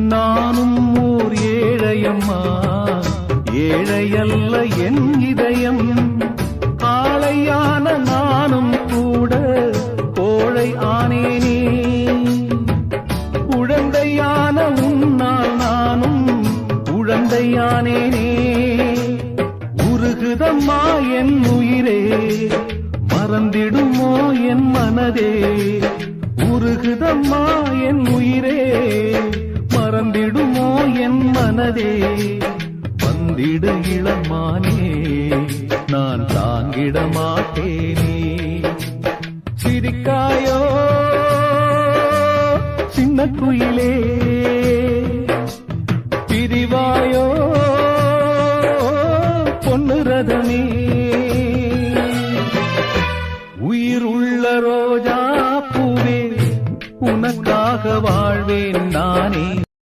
நானும் ஓர் ஏழையம்மா, ஏழையல்ல என் இதயம். காளையான நானும் கூட கோழை ஆனேனே. குழந்தையான உன்னால் நானும் குழந்தையானேனே. உருகுதம்மா என் உயிரே, மறந்திடுமோ என் மனதே. உருகுதம்மா என் உயிரே, மறந்திடுமோ என் மனதே. வந்திடு இளமானே, நான் தாங்கிட மாட்டேனே. சிரிக்காயோ சின்ன குயிலே.